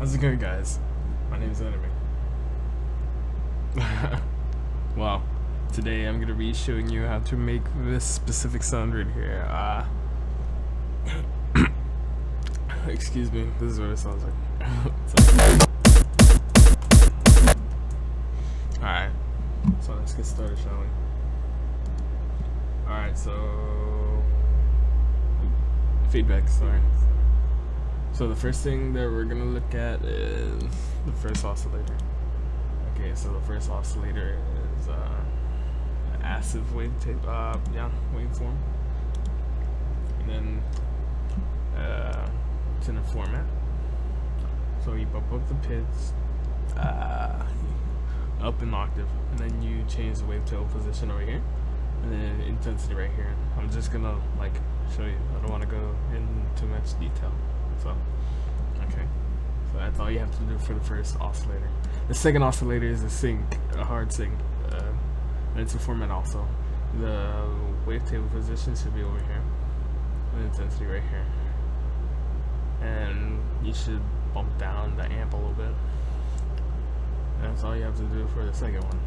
How's it going, guys? My name is Enemy. Well, today I'm gonna be showing you how to make this specific sound right here. Excuse me, this is what it sounds like. Alright, so let's get started, shall we? Alright, so feedback, sorry. So the first thing that we're gonna look at is the first oscillator. Okay, so the first oscillator is an acid waveform. And then it's in a format. So you bump up the pitch up an octave, and then you change the wavetail position over here, and then intensity right here. I'm just gonna show you. I don't want to go in too much detail. So, okay. So that's all you have to do for the first oscillator. The second oscillator is a hard sync, and it's a format also. The wavetable position should be over here, and intensity right here. And you should bump down the amp a little bit. And that's all you have to do for the second one.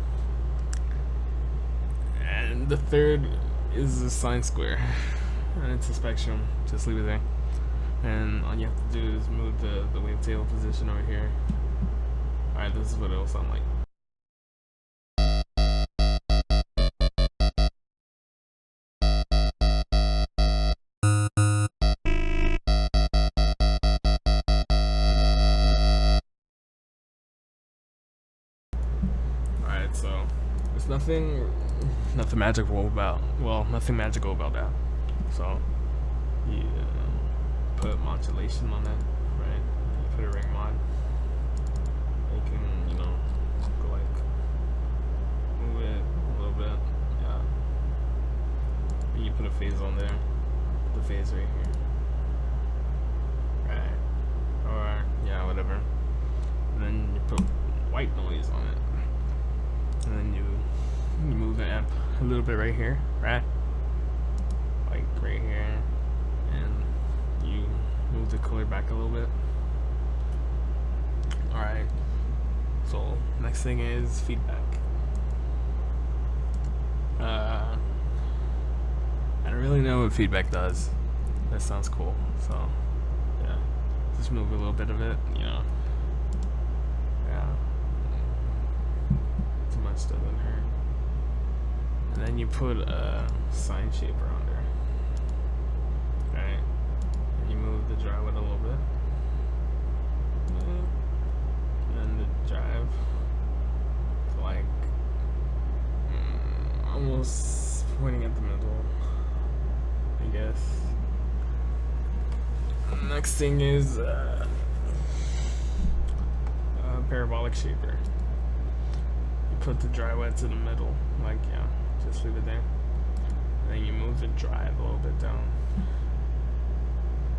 And the third is a sine square, and it's a spectrum. Just leave it there. And all you have to do is move the wavetable position over here. Alright, this is what it'll sound like. Alright, so there's nothing magical about that. So you put modulation on it, right? You put a ring mod. You can, go move it a little bit, yeah. And you put a phase on there, the phase right here, right? Or yeah, whatever. And then you put white noise on it, and then you move the amp a little bit right here, right? Like right here, and you move the color back a little bit. Alright, so next thing is feedback. I don't really know what feedback does. That sounds cool, so yeah, just move a little bit of it, yeah. Too much doesn't hurt. And then you put a sine shaper on there. Right? And you move the drive with a little bit. And then the drive to almost pointing at the middle, I guess. Next thing is a parabolic shaper. You put the dry wet to the middle, just leave it there. And then you move the drive a little bit down.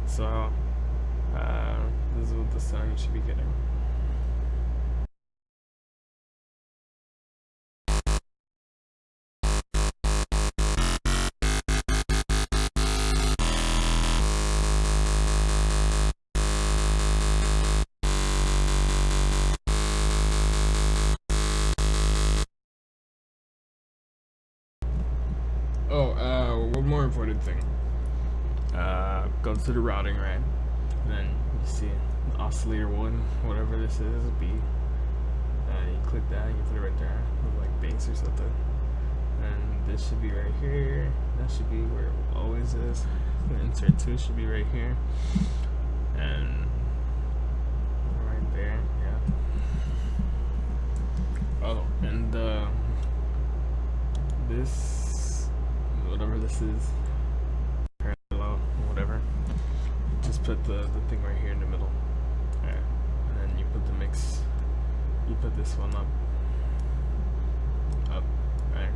So this is what the sound you should be getting. One more important thing. Go to the routing, right? And then you see oscillator 1, whatever this is, B. You click that, and you put it right there, with bass or something. And this should be right here. That should be where it always is. And insert 2 should be right here. And right there, yeah. Oh, and this, whatever this is, parallel, whatever, just put the thing right here in the middle. Alright, and then you put the mix, you put this one up, right,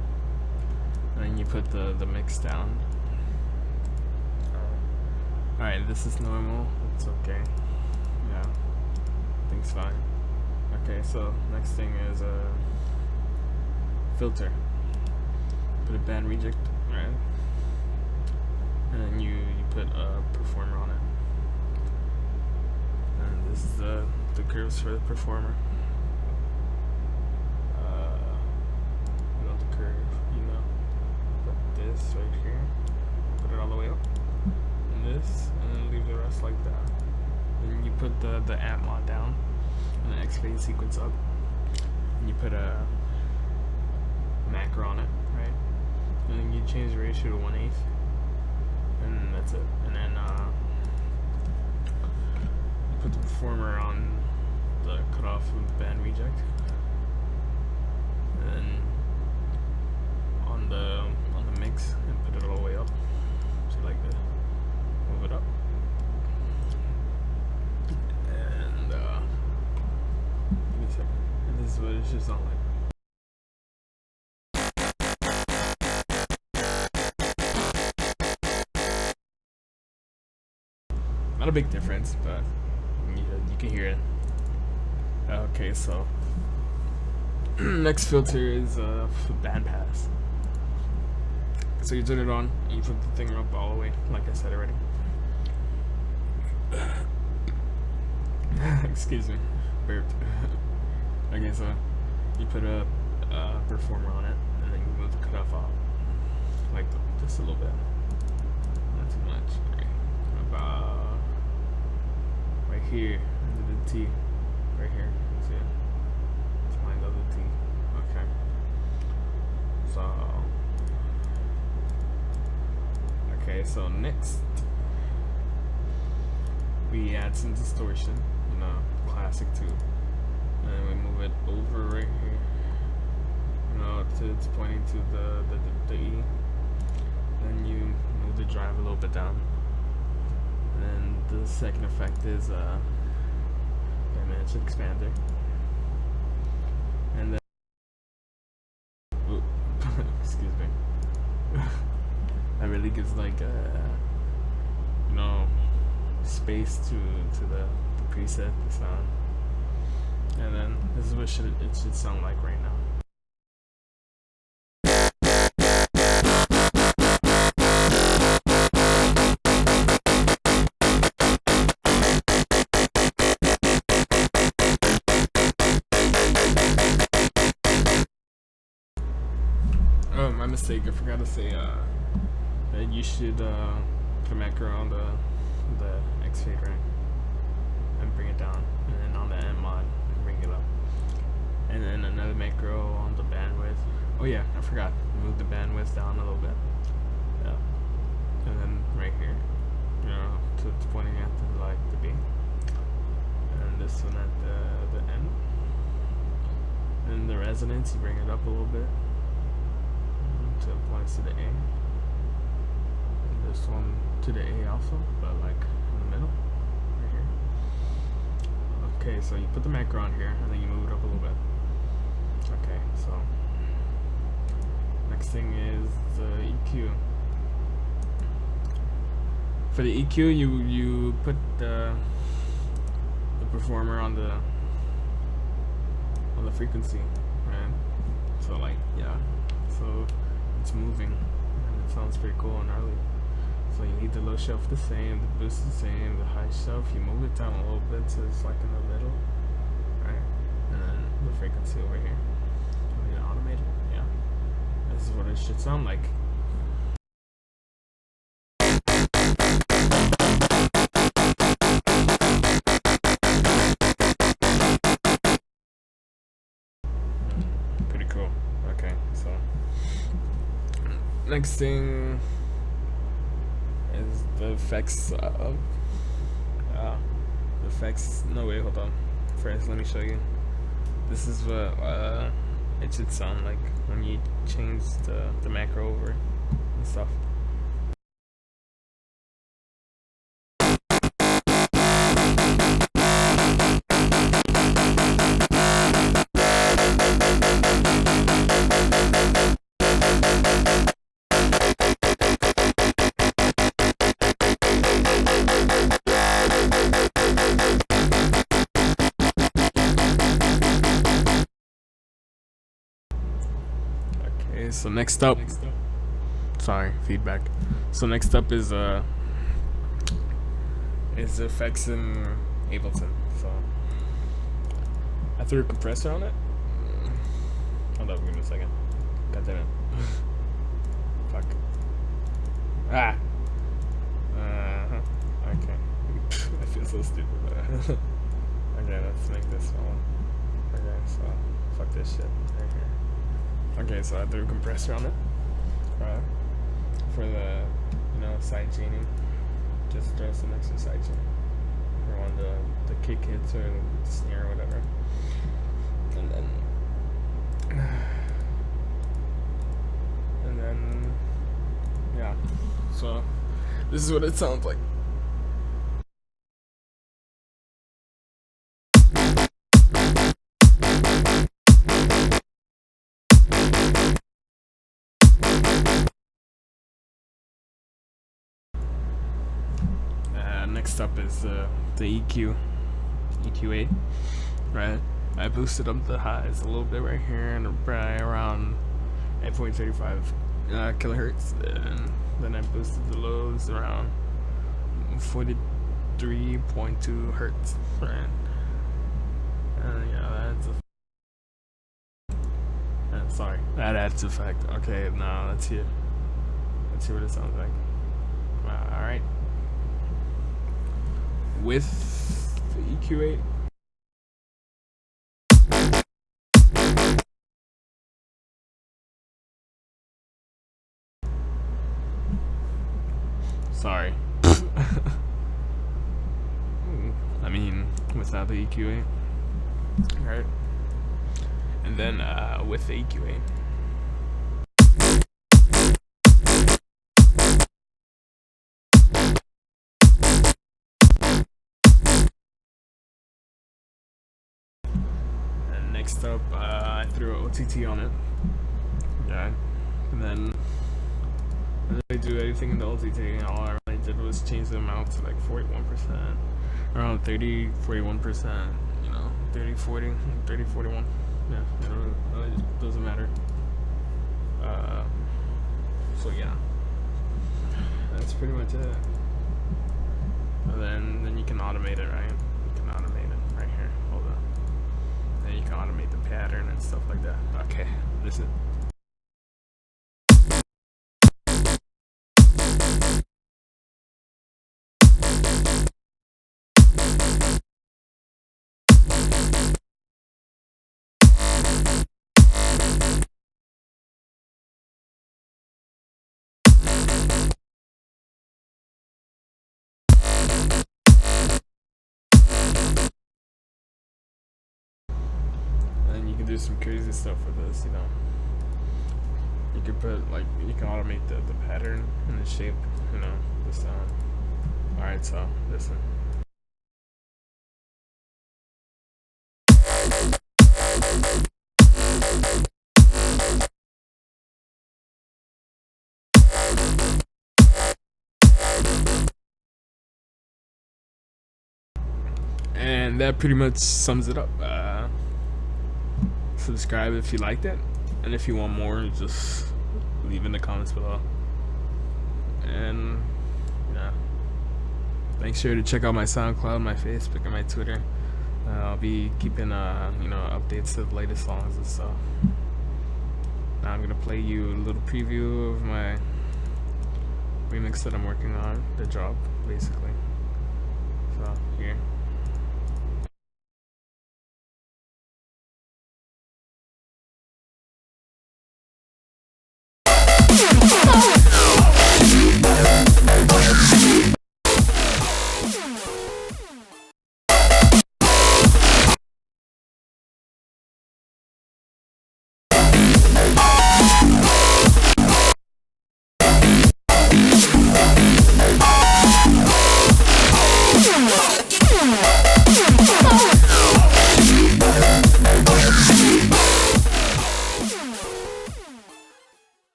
and then you put the mix down. Alright, this is normal, it's okay, yeah, everything's fine. Okay, so next thing is a filter. Put a band reject, right? And then you put a performer on it. And this is the the curves for the performer. The curve, put this right here, put it all the way up, and this, and then leave the rest like that. And you put the amp mod down, and the X phase sequence up, and you put a macro on it, right? And then you change the ratio to 1/8, and that's it. And then you put the performer on the cutoff of the band reject, and then on the mix, and put it all the way up. So like that, move it up, and give me a second. And this is what it should sound like. Not a big difference, but you can hear it. Okay, so next filter is band pass. So you turn it on, and you put the thing up all the way, like I said already. Excuse me, burped. Okay, so you put a performer on it, and then you move the cutoff off, like just a little bit. Not too much. Right? About right here, under the T, right here. See it? It's lined up the T. Okay. So. Okay, so next we add some distortion, classic too, and then we move it over right here, it's pointing to the E. Then you move the drive a little bit down, and then the second effect is dimension expander, and then excuse me. That really gives like space to the preset, the sound, and then this is what it should sound like right now. Oh, my mistake! I forgot to say that you should put a macro on the X fade, right, and bring it down, and then on the M mod bring it up, and then another macro on the bandwidth. Oh yeah, I forgot, move the bandwidth down a little bit, yeah, and then right here, it's pointing at the B, and this one at the end, and the resonance you bring it up a little bit until it points to the A. This one to the A also, but like in the middle, right here. Okay, so you put the macro on here, and then you move it up a little bit. Okay, so next thing is the EQ. For the EQ, you put the performer on the frequency, right? So like so it's moving, and it sounds pretty cool and gnarly. So you need the low shelf the same, the boost the same, the high shelf you move it down a little bit so it's like in the middle, right? And then the frequency over here. You need to automate it, yeah. This is what it should sound like. Pretty cool. Okay, so next thing is the effects the effects. No, wait, hold on. First, let me show you. This is what it should sound like when you change the macro over and stuff. So next up, sorry, feedback. So next up is effects in Ableton. So I threw a compressor on it. Hold up, give me a second. God damn it. Fuck. Ah! Okay. I feel so stupid. Okay, let's make this one. Okay, so fuck this shit right here. Okay, so I threw a compressor on it. For the, side chaining. Just throw some extra side chain. Or on the kick hits or the snare or whatever. And then, yeah. So, this is what it sounds like. Next up is the EQ8, right? I boosted up the highs a little bit right here and right around 8.35 kilohertz, and then I boosted the lows around 43.2 hertz, right? And yeah, sorry, that adds effect. Okay, now let's see what it sounds like. All right. With the EQ8. Sorry. I mean, without the EQ8. Right? And then with the EQ8. Next up, I threw an OTT on it. Yeah. And then I didn't really do anything in the OTT. All I really did was change the amount to like 41%, around 30, 41%, 30, 40, 30, 41. Yeah, it doesn't matter. So yeah, that's pretty much it. And then you can automate it, right? You can automate it right here. Hold on. And you can automate the pattern and stuff like that. Okay, listen. And you can do some crazy stuff with this, You can put you can automate the pattern and the shape, the sound. Alright, so listen. And that pretty much sums it up. Subscribe if you liked it, and if you want more, just leave in the comments below. And make sure to check out my SoundCloud, my Facebook, and my Twitter. I'll be keeping updates to the latest songs and stuff. Now I'm gonna play you a little preview of my remix that I'm working on, the drop, basically. So here.